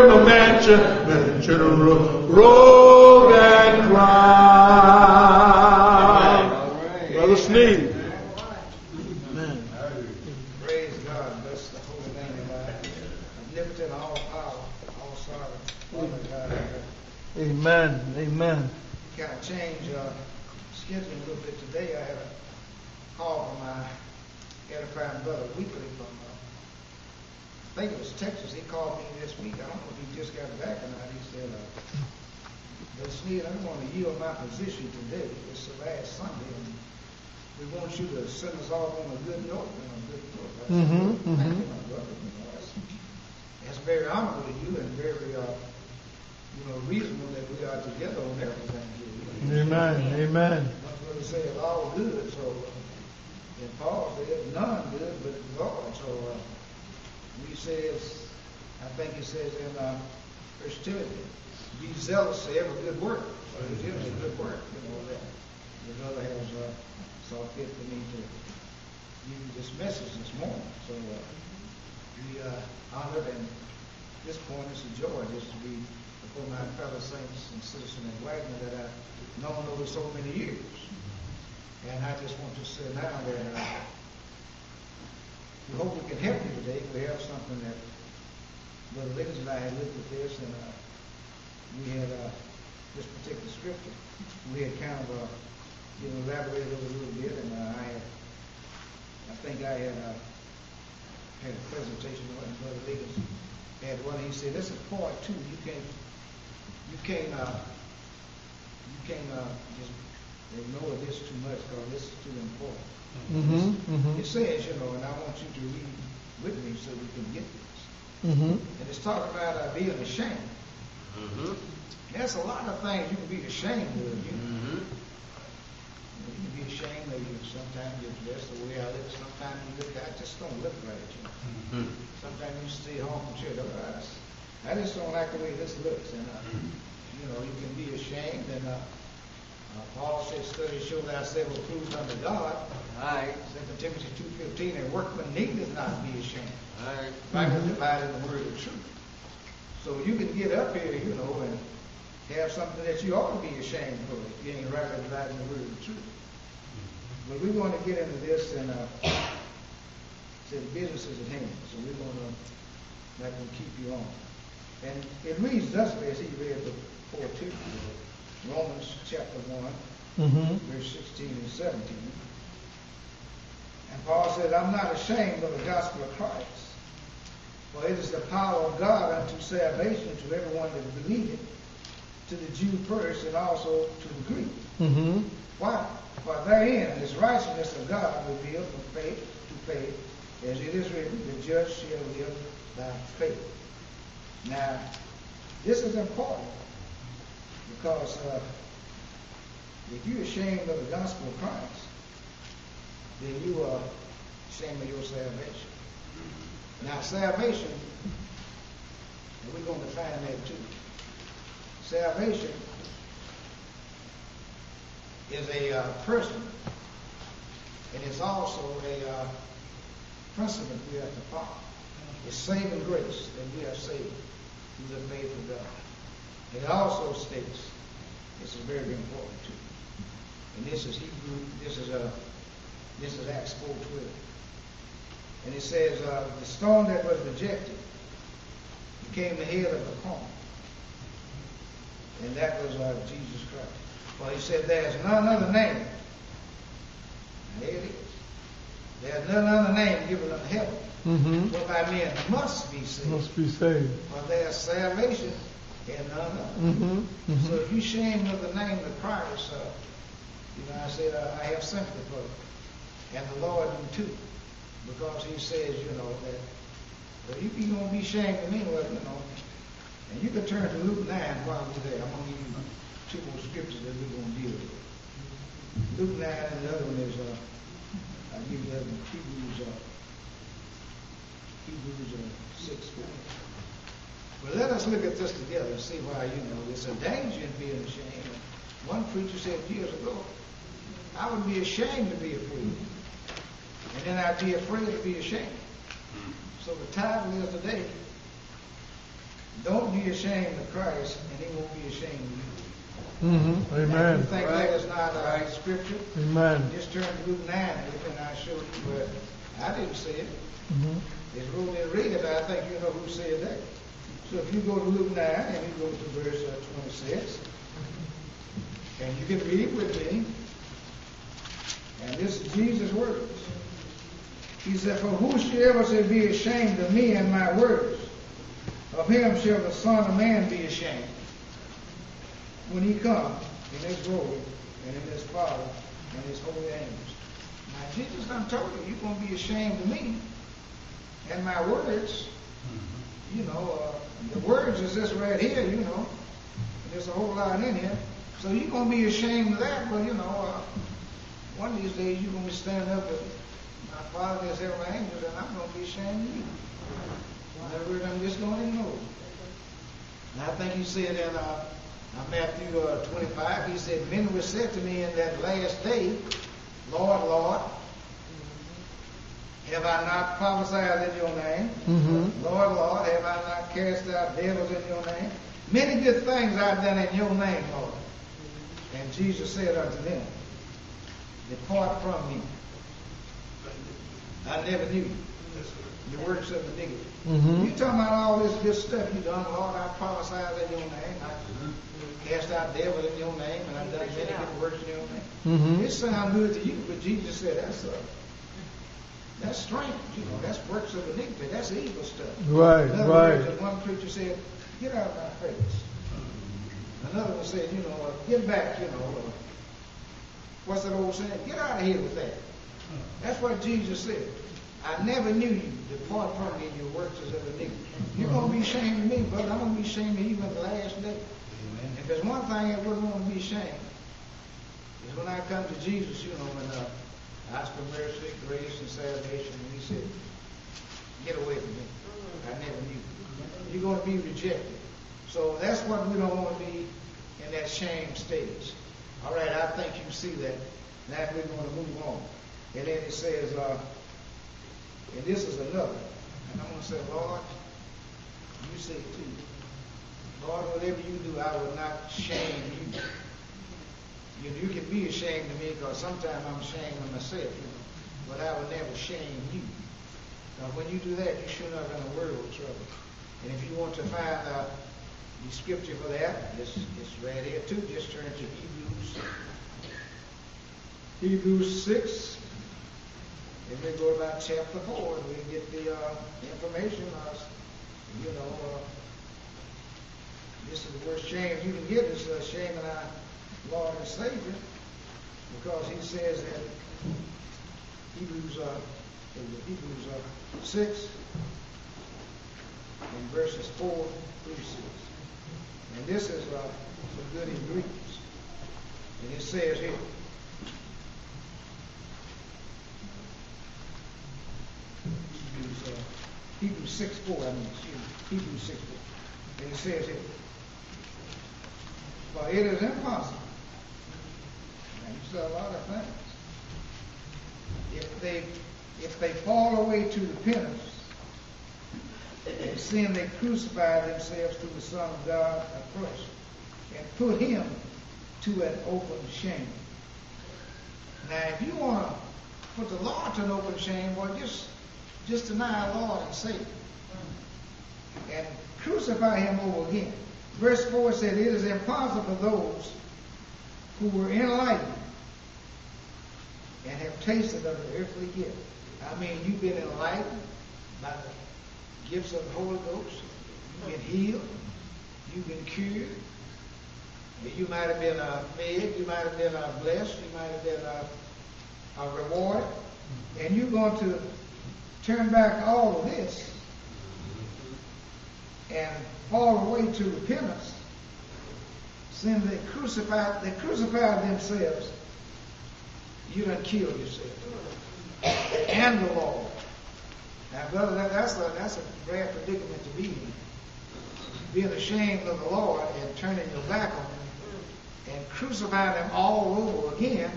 the mansion, rogue and cry. Brother Sneed. Praise God. Bless the holy name of God. Omnipotent, all power, all sovereign. God. Amen. Amen. Kind of change schedule a little bit today. I had a call from my edifying brother weekly from I think it was Texas. He called me this week. I don't know if he just got back or not. He said, Brother Sneed, I want to yield my position today. It's the last Sunday, and we want you to send us off on a good note. A good note. I said, thank you, my brother. That's very honorable to you and very, reasonable that we are together on everything here. Amen. Amen. Not really say it's all good. So, and Paul said, none good, but God. So, he says, I think he says in 1 Timothy, be zealous for every good work. So it's a good work, that the brother has saw fit for me to give you this message this morning. So we honored, and at this point it's a joy just to be before my fellow saints and citizens in Wagner that I've known over so many years. And I just want to say now that we hope we can help you today. We have something that Brother Liggins and I had looked at this, and we had this particular scripture. We had kind of elaborated over a little bit, and I think I had a presentation on it, and Brother Liggins had one. He said, "This is part 2. You can't just ignore this too much because this is too important." It says, and I want you to read with me so we can get this. And it's talking about being ashamed. There's a lot of things you can be ashamed of. You can be ashamed of sometimes you're dressed the way I look. Sometimes you look, I just don't look right. Sometimes you stay home from church. I just don't like the way this looks. And you can be ashamed. And Paul said, study show that ourselves approved unto God. Right. 2 Timothy 2:15, and workman needeth not be ashamed. Right. Rightly dividing the word of truth. So you can get up here, and have something that you ought to be ashamed for if you ain't rightly dividing the word of truth. But we want to get into this, and said business is at hand. So we're going to not going to keep you on. And it reads thusly as he read before too. Romans chapter 1, verse 16 and 17. And Paul said, I'm not ashamed of the gospel of Christ, for it is the power of God unto salvation to everyone that believeth, to the Jew first, and also to the Greek. Why? For therein is righteousness of God revealed from faith to faith, as it is written, the just shall live by faith. Now, this is important. Because if you're ashamed of the gospel of Christ, then you are ashamed of your salvation. Now, salvation, and we're going to define that too. Salvation is a person, and it's also a principle we have to follow. It's saving grace that we are saved through the faith of God. It also states, this is very, very important too, and this is Hebrew, this is Acts 4:12, and it says, the stone that was rejected became the head of the corner, and that was Jesus Christ. For he said, there's none other name, and there it is, there's none other name given unto heaven, whereby men must be saved. Must be saved. For there's salvation and none other. So if you shame of the name of Christ, I said I have sympathy for it, and the Lord do too, because He says, that if you're going to be ashamed of me, and you can turn to Luke 9 while we're there. I'm going to give you 2 more scriptures that we're going to deal with. Luke 9, and the other one is I'll give you the other one, Hebrews 6:4. But let us look at this together and see why, there's a danger in being ashamed. One preacher said years ago, I would be ashamed to be afraid. And then I'd be afraid to be ashamed. So the title is today, Don't be ashamed of Christ, and He won't be ashamed of you. Mm-hmm. Now, if Amen. you think that is not scripture, Amen. just turn to Luke 9 and I'll show you where I didn't say it. Mm-hmm. It's ruled in read it, but I think you know who said that. So if you go to Luke 9 and you go to verse 26, and you can read with me, and this is Jesus' words. He said, "For whosoever shall be ashamed of me and my words, of him shall the Son of Man be ashamed, when He comes in His glory and in His Father and His holy angels." Now Jesus done told you, you're going to be ashamed of me and my words. You know, the words is this right here, you know. And there's a whole lot in here. So you're going to be ashamed of that, but you know, one of these days you're going to be standing up with my Father and His heavenly angels, and I'm going to be ashamed of you. In other words, I'm just going to ignore you. And I think He said in Matthew 25, He said, "Many will say to me in that last day, Lord, Lord, have I not prophesied in your name? Mm-hmm. Lord, Lord, have I not cast out devils in your name? Many good things I've done in your name, Lord." And Jesus said unto them, "Depart from me. I never knew you. The works of iniquity." Mm-hmm. You talking about all this good stuff you done, Lord, I prophesied in your name. I cast out devils in your name, and I've done many good works in your name. Mm-hmm. It sounds good to you, but Jesus said that's strange. You know, that's works of iniquity. That's evil stuff. Right, In other right. words, as one preacher said, "Get out of my face." Another one said, you know, "Get back," you know. What's that old saying? "Get out of here with that." That's what Jesus said. "I never knew you. Depart from me, your works is of iniquity." You're going to be ashamed of me, brother. I'm going to be ashamed of you in the last day. Amen. If there's one thing I wouldn't want to be ashamed, is when I come to Jesus, you know, and ask for mercy, grace, and salvation, and He said, "Get away from me. I never knew you." You're going to be rejected. So that's what we don't want to be in that shame stage. All right, I think you see that. Now we're going to move on. And then it says, and this is another. And I'm going to say, Lord, you say it too. Lord, whatever you do, I will not shame you. You can be ashamed of me because sometimes I'm ashamed of myself, you know. But I will never shame you. Now, when you do that, you're sure not in a world of trouble. And if you want to find the scripture for that, it's right here too. Just turn to Hebrews 6. And we go about chapter 4, and we get the information. You know, this is the worst shame you can get, is shaming our Lord and Savior, because He says in Hebrews 6, in verses 4 through 6. And this is some good ingredients. And it says here, Hebrews 6:4, Hebrews 6:4. And it says here, "For it is impossible." Now you said a lot of things. If they fall away to repentance, and sin, they crucify themselves to the Son of God afresh, and put Him to an open shame. Now, if you want to put the Lord to an open shame, boy, just deny our Lord and Savior, and crucify Him over again. Verse 4 said, "It is impossible for those who were enlightened and have tasted of the earthly gift." I mean, you've been enlightened by the gifts of the Holy Ghost. You've been healed. You've been cured. You might have been fed. You might have been blessed. You might have been rewarded. And you're going to turn back all of this and fall away to repentance. Sin, they crucified themselves. You done killed yourself. And the Lord. Now, brother, that's a bad predicament to be in. Being ashamed of the Lord and turning your back on Him and crucifying Him all over again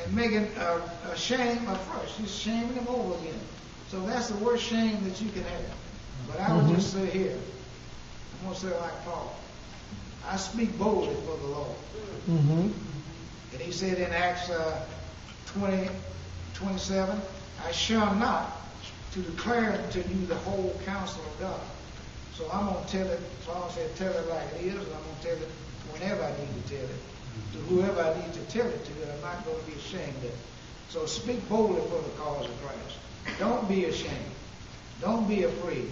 and making a shame afresh. Just shaming Him over again. So that's the worst shame that you can have. But I would just say here, going to say like Paul. I speak boldly for the Lord. Mm-hmm. And he said in Acts 20:27, I shall not to declare to you the whole counsel of God. So I'm going to tell it, Paul said, tell it like it is, and I'm going to tell it whenever I need to tell it, to whoever I need to tell it to, and I'm not going to be ashamed of it. So speak boldly for the cause of Christ. Don't be ashamed. Don't be afraid.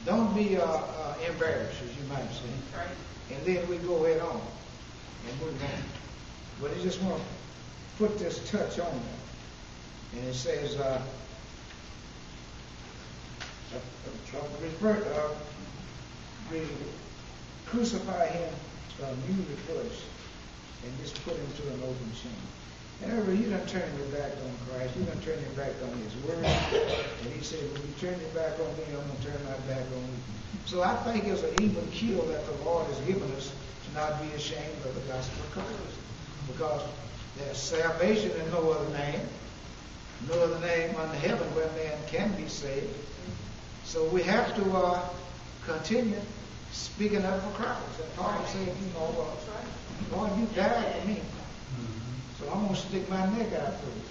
Don't be embarrassed, as you might say. Right. And then we go head on and move on. But I just want to put this touch on there. And it says, crucify him newly first and just put him to an open shame. However, you done turn your back on Christ. You done turn your back on his word. And he said, when you turn your back on me, I'm going to turn my back on you. So I think it's an even keel that the Lord has given us to not be ashamed of the gospel of Christ. Because there's salvation in no other name. No other name under heaven where man can be saved. So we have to continue speaking up for Christ. And Paul said, Lord, you died for me. So I'm going to stick my neck out for you.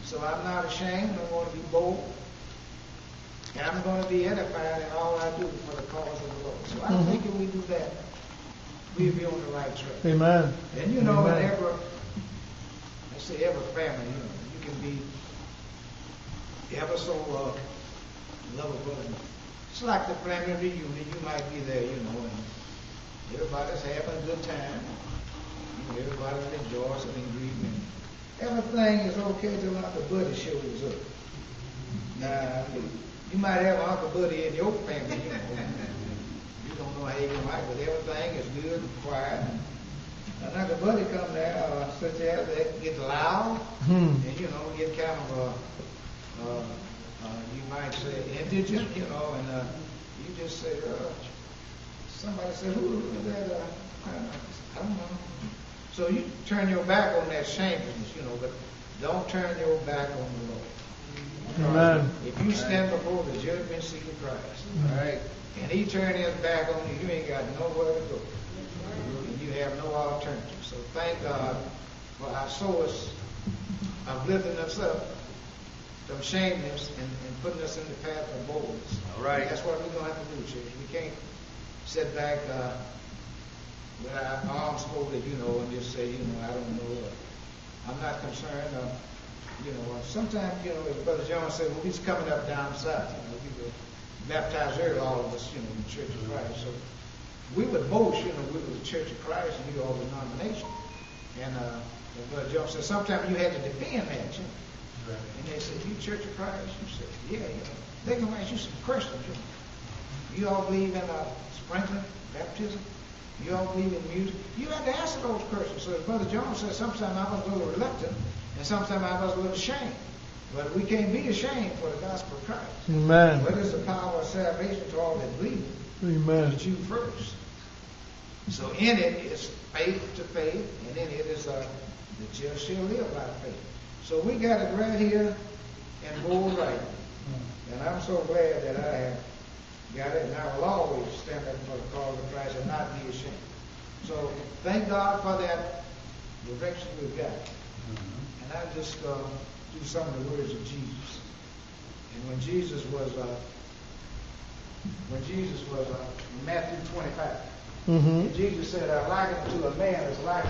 So I'm not ashamed. I'm going to be bold. And I'm going to be edified in all I do for the cause of the Lord. So I think if we do that, we'll be on the right track. Amen. And you know, Amen. in every family, you can be ever so lovable. And it's like the family reunion. You might be there, and everybody's having a good time. Everybody's rejoicing and grieving. Everything is okay till Uncle Buddy shows up. Now, you might have an Uncle Buddy in your family, You don't know how you can like, but everything is good and quiet. And Uncle Buddy come there, sit there, they get loud, and get kind of you might say indigent, and you just say, somebody said, who is that? I don't know. So you turn your back on that shamelessness, but don't turn your back on the Lord. Amen. If you stand before the judgment seat of Christ, right, and he turned his back on you, you ain't got nowhere to go. And you have no alternative. So thank God for our source of lifting us up from shamelessness and putting us in the path of boldness. All right. That's what we're going to have to do, church. We can't sit back with our arms folded, and just say, I don't know. I'm not concerned. Sometimes, as Brother John said, well, he's coming up down south. We were baptized early, all of us, in the Church of Christ. So we would boast, we were the Church of Christ and you all the denomination. And as Brother John said, sometimes you had to defend that, Right. And they said, you Church of Christ? You said, yeah. They can ask you some questions, You all believe in sprinkling, baptism? You all believe in music? You had to answer those questions. So as Brother John said, sometimes I was a little reluctant, and sometimes I was a little ashamed. But we can't be ashamed for the gospel of Christ. Amen. What is the power of salvation to all that believe? Amen. But you first. So in it is faith to faith, and in it is the just shall live by faith. So we got it right here and bold right. And I'm so glad that I have got it, and I will always stand up for the cause of Christ and not be ashamed. So thank God for that direction we've got. And I just do some of the words of Jesus. And when Jesus was in Matthew 25, and Jesus said, I liken it to a man that's like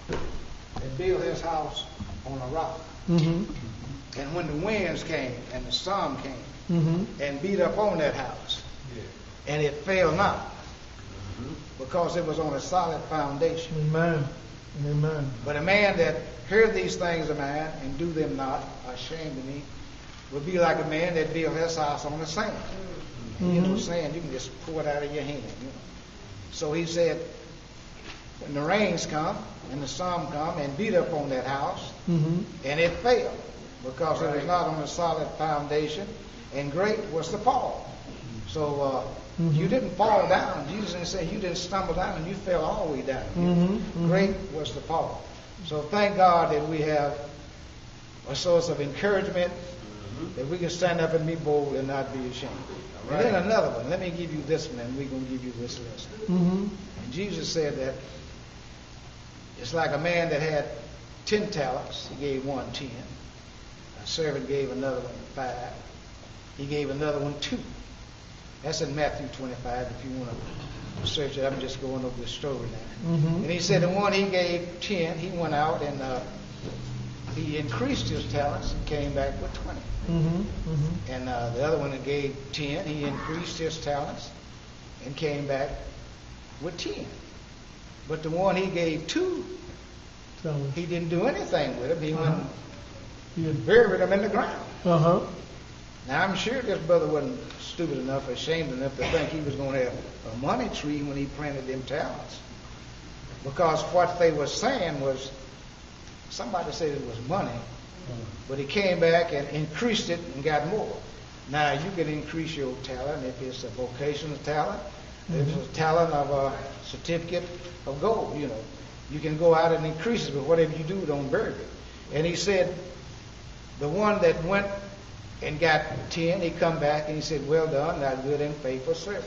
that built his house on a rock. And when the winds came and the storm came and beat up on that house, and it fell not, because it was on a solid foundation. Amen. Amen. But a man that heard these things of mine and do them not, are ashamed of me, would be like a man that built his house on the sand. And sand, you can just pour it out of your hand. So he said, when the rains come and the storm come and beat up on that house, and it fell, because it was not on a solid foundation, and great was the fall. So you didn't fall down. Jesus didn't say you didn't stumble down and you fell all the way down. Great was the fall. So thank God that we have a source of encouragement, that we can stand up and be bold and not be ashamed. And then another one. Let me give you this one, and we're going to give you this lesson. Mm-hmm. And Jesus said that it's like a man that had 10 talents. He gave one 10. A servant gave another one 5. He gave another one 2. That's in Matthew 25, if you want to search it. I'm just going over the story now. Mm-hmm. And he said the one he gave 10, he went out and he increased his talents and came back with 20. Mm-hmm. Mm-hmm. And the other one that gave 10, he increased his talents and came back with 10. But the one he gave 2, he didn't do anything with him. He went and buried him in the ground. Uh-huh. Now, I'm sure this brother wasn't stupid enough or ashamed enough to think he was going to have a money tree when he planted them talents. Because what they were saying was, somebody said it was money, but he came back and increased it and got more. Now, you can increase your talent if it's a vocational talent, if it's a talent of a certificate of gold, you know. You can go out and increase it, but whatever you do, don't bury it. And he said, the one that went and got 10, he come back and he said, well done, thou good and faithful servant.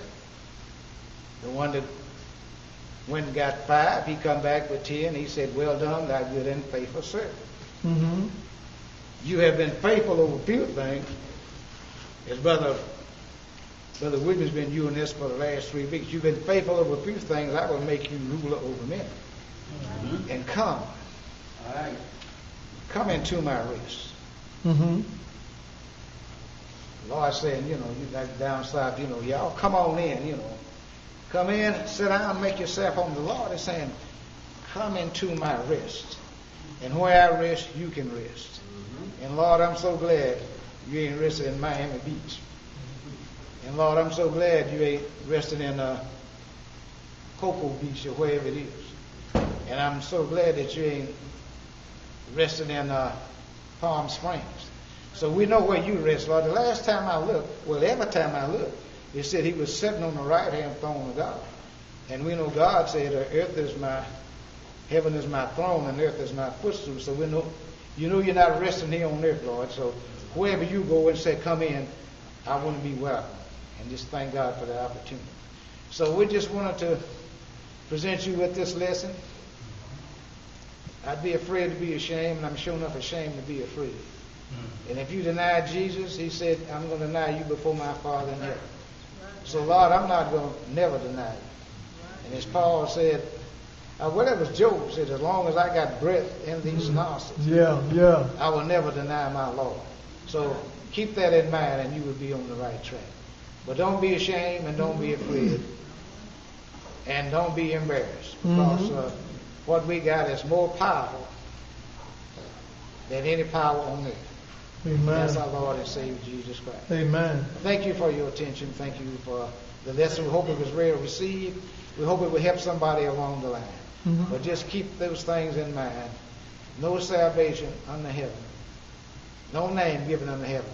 The one that went and got 5, he come back with 10, he said, well done, thou good and faithful servant. Mm-hmm. You have been faithful over few things. As Brother William's been doing this for the last 3 weeks. You've been faithful over a few things. I will make you ruler over men. Mm-hmm. And come. All right. Come into my rest. Mm-hmm. The Lord saying, you know, you like down south, you know, y'all come on in, you know. Come in, sit down, make yourself home. The Lord is saying, come into my rest. And where I rest, you can rest. Mm-hmm. And Lord, I'm so glad you ain't resting in Miami Beach. And Lord, I'm so glad you ain't resting in Cocoa Beach or wherever it is. And I'm so glad that you ain't resting in Palm Springs. So we know where you rest, Lord. The last time I looked, well, every time I looked, it said he was sitting on the right-hand throne of God. And we know God said, heaven is my throne and earth is my footstool. So we know, you're not resting here on earth, Lord. So wherever you go and say, come in, I want to be welcome. And just thank God for the opportunity. So we just wanted to present you with this lesson. I'd be afraid to be ashamed, and I'm sure enough ashamed to be afraid. And if you deny Jesus, he said, I'm going to deny you before my Father in heaven. So, Lord, I'm not going to never deny you. And as Paul said, whatever Job said, as long as I got breath in these nostrils, I will never deny my Lord. So keep that in mind, and you will be on the right track. But don't be ashamed and don't be afraid. And don't be embarrassed. Because what we got is more powerful than any power on earth. Amen. That's our Lord and Savior, Jesus Christ. Amen. Thank you for your attention. Thank you for the lesson. We hope it was well received. We hope it will help somebody along the line. Mm-hmm. But just keep those things in mind. No salvation under heaven. No name given under heaven.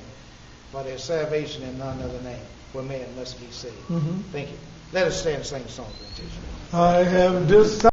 For there's salvation in none other name where man must be saved. Mm-hmm. Thank you. Let us stand and sing a song for attention. I have decided.